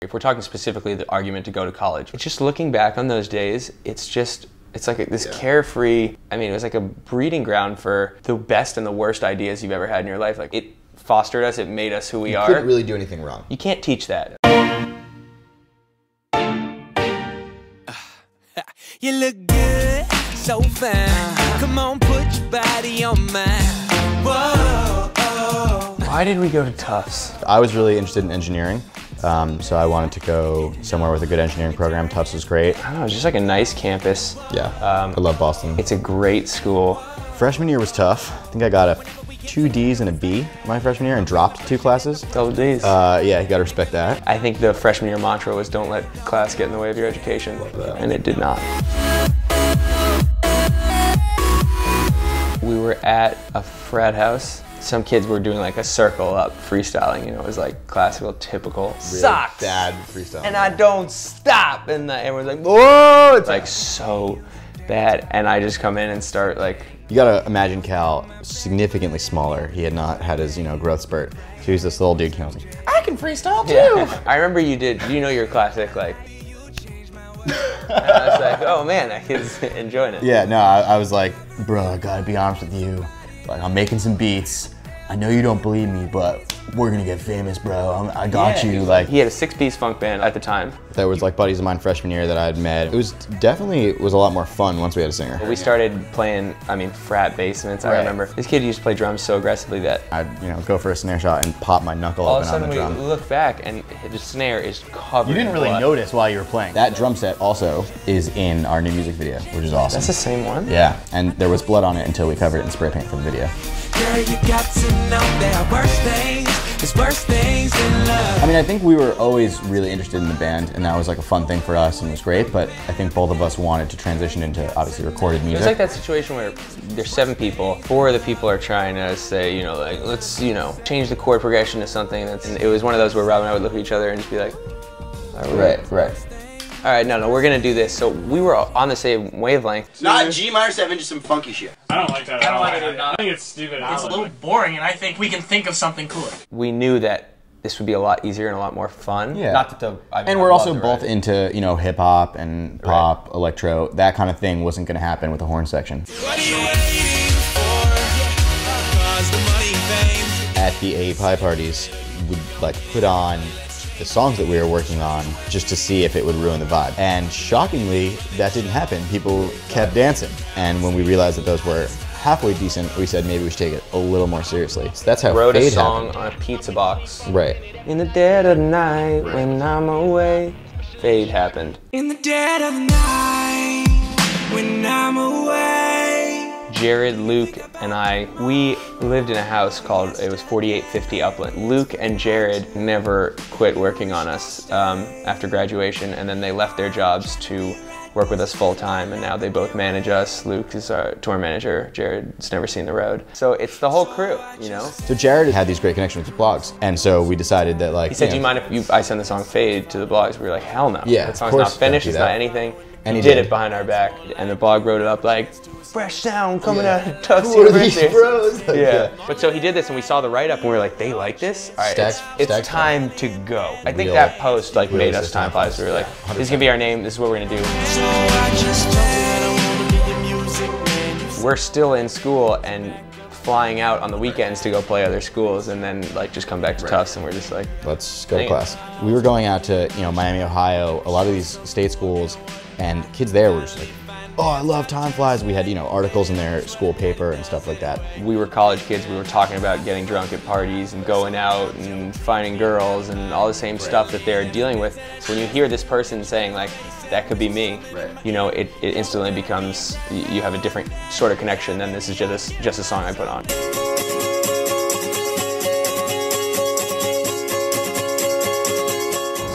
If we're talking specifically the argument to go to college, it's just looking back on those days, it's like this carefree, I mean, it was like a breeding ground for the best and the worst ideas you've ever had in your life. Like, it fostered us, it made us who we are. You couldn't really do anything wrong. You can't teach that. You look good, so fine. Come on, put your body on mine. Whoa, oh. Why did we go to Tufts? I was really interested in engineering, so I wanted to go somewhere with a good engineering program. Tufts was great. I don't know, it's just like a nice campus. Yeah, I love Boston. It's a great school. Freshman year was tough. I think I got 2 Ds and a B my freshman year and dropped 2 classes. Double Ds. Yeah, you gotta respect that. I think the freshman year mantra was don't let class get in the way of your education, and it did not. We were at a frat house. Some kids were doing like a circle up freestyling, you know, it was like classical, typical. Really socks! Bad freestyle. And I don't stop! And everyone's like, whoa! It's like so bad, and I just come in and start like... You gotta imagine Cal significantly smaller. He had not had his, growth spurt. So he was this little dude, and I was like, I can freestyle too! Yeah. I remember you know your classic, like... And I was like, oh man, that kid's enjoying it. Yeah, no, I was like, bro, I gotta be honest with you. Like, I'm making some beats. I know you don't believe me, but we're gonna get famous, bro. I got you. Like, he had a 6-piece funk band at the time. There was like buddies of mine freshman year that I had met. It was definitely a lot more fun once we had a singer. We started playing, frat basements. I remember this kid used to play drums so aggressively that I'd go for a snare shot and pop my knuckle open on the drum. All of a sudden we look back and the snare is covered. You didn't really notice while you were playing. That drum set also is in our new music video, which is awesome. That's the same one? Yeah, and there was blood on it until we covered it in spray paint for the video. Girl, you got to know there are worse things. There's worse things in love. I think we were always really interested in the band, and that was like a fun thing for us and it was great, but I think both of us wanted to transition into obviously recorded music. It's like that situation where there's 7 people, 4 of the people are trying to say, like, let's, change the chord progression to something that's, and it was one of those where Rob and I would look at each other and just be like, right. All right, no, we're gonna do this. So we were on the same wavelength. Not G minor 7, just some funky shit. I don't like that at all. I think it's stupid. It's a little boring, and I think we can think of something cooler. We knew that this would be a lot easier and a lot more fun. Yeah. Not that and we're also both into, hip hop and pop, electro. That kind of thing wasn't gonna happen with the horn section. What are you waiting for? Cause the money, fame. At the API parties, we'd like put on the songs that we were working on just to see if it would ruin the vibe. And shockingly, that didn't happen. People kept dancing. And when we realized that those were halfway decent, we said maybe we should take it a little more seriously. So that's how wrote Fade a song happened. on a pizza box. Right. In the dead of the night, when I'm away, Fade happened. In the dead of the night, when I'm away. Jared, Luke, and I, we lived in a house called, it was 4850 Upland. Luke and Jared never quit working on us after graduation, and then they left their jobs to work with us full time, and now they both manage us. Luke is our tour manager, Jared's never seen the road. So it's the whole crew, So Jared had these great connections with blogs, and so we decided that like, he said, do you mind if I send the song Fade to the blogs? We were like, hell no. Yeah, that song's not finished, it's not anything. And he did it behind our back, and the blog wrote it up like, fresh sound coming out of Tufts University. Yeah. But so he did this, and we saw the write-up, and we were like, they like this? All right, it's time to go. I think that post made us Timeflies. We were like, this is gonna be our name, this is what we're gonna do. So I just told you I don't wanna be the music man. We're still in school and flying out on the weekends to go play other schools, and then like just come back to Tufts, and we're just like, let's go to class. We were going out to Miami, Ohio, a lot of these state schools, and kids there were just like, oh, I love Timeflies. We had articles in their school paper and stuff like that. We were college kids. We were talking about getting drunk at parties and going out and finding girls and all the same stuff that they're dealing with. So when you hear this person saying like, that could be me, it instantly becomes, you have a different sort of connection than this is just a song I put on.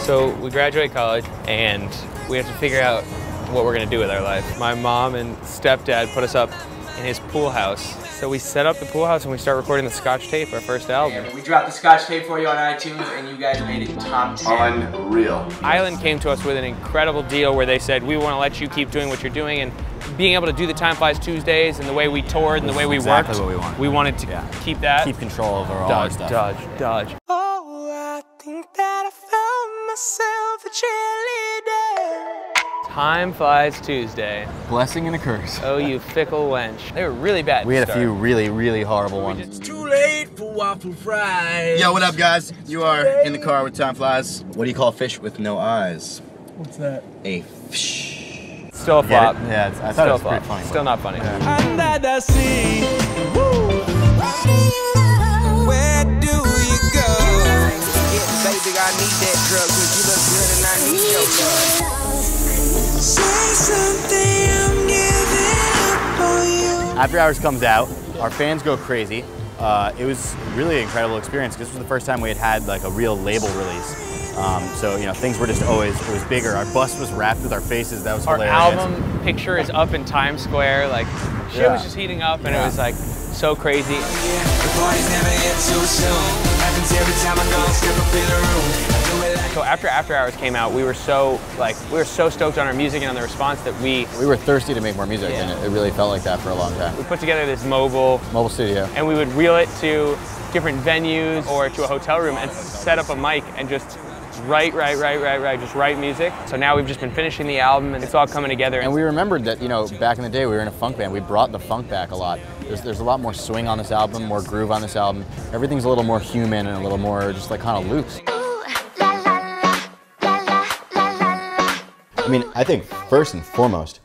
So we graduate college and we have to figure out what we're gonna do with our life. My mom and stepdad put us up in his pool house. So we set up the pool house and we start recording the Scotch Tape, our first album. We dropped the Scotch Tape for you on iTunes, and you guys made it top 10. Unreal. Island came to us with an incredible deal where they said, we wanna let you keep doing what you're doing, and being able to do the Timeflies Tuesdays and the way we toured and the way we worked, we wanted to keep that. Keep control over all Dodge, our stuff. dodge. Oh, I think that I found myself a cheerleader. Time flies Tuesday. Blessing and a curse. Oh, you fickle wench. They were really bad. We had a to start. few really horrible ones. It's too late for waffle fries. Yo, what up, guys? You are in the car with Timeflies. What do you call a fish with no eyes? What's that? A fish. Still a Get flop. it? Yeah, I thought it was Still a pretty flop. funny. Still not funny. Under the sea. Woo. Where do you go? Yeah, baby, I need that drug because you look good and I need your love. Say something, I'm giving up on you. After Hours comes out, our fans go crazy. It was really an incredible experience because this was the first time we had like a real label release. So, you know, things were just always, it was bigger. Our bus was wrapped with our faces. That was Our hilarious. album picture is up in Times Square. Like, shit was just heating up and it was like so crazy. The parties never end too soon. Happens every time I go step up in the room. So after Hours came out, we were so stoked on our music and on the response that we We were thirsty to make more music, and it really felt like that for a long time. put together this mobile Studio. and we would reel it to different venues or to a hotel room and set up a mic and just write music. So now we've just been finishing the album and it's all coming together. And we remembered that, you know, back in the day we were in a funk band. We brought the funk back a lot. There's a lot more swing on this album, more groove on this album. Everything's a little more human and a little more just like kind of loose. I mean, I think first and foremost,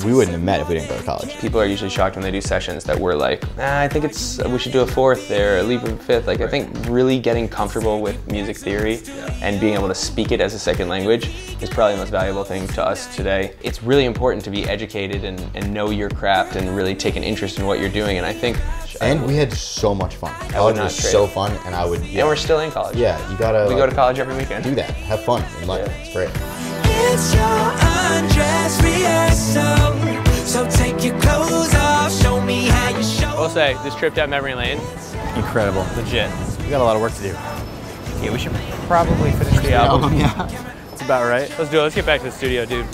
we wouldn't have met if we didn't go to college. People are usually shocked when they do sessions that we're like, I think we should do a fourth there, or leave a fifth. Like, I think really getting comfortable with music theory and being able to speak it as a second language is probably the most valuable thing to us today. It's really important to be educated and know your craft and really take an interest in what you're doing. And I think... And we had so much fun. College was so fun, and I would... And we're still in college. Yeah, you gotta... We go to college every weekend. Do that. Have fun in life. It's great. It's your undress rehearsal. So take your clothes off, show me how you show. I will say, this trip down memory lane, Incredible. legit. We got a lot of work to do. Yeah, we should probably finish the album. Yeah. That's about right. Let's do it. Let's get back to the studio, dude.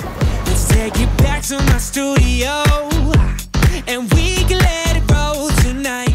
Let's take it back to my studio, and we can let it roll tonight.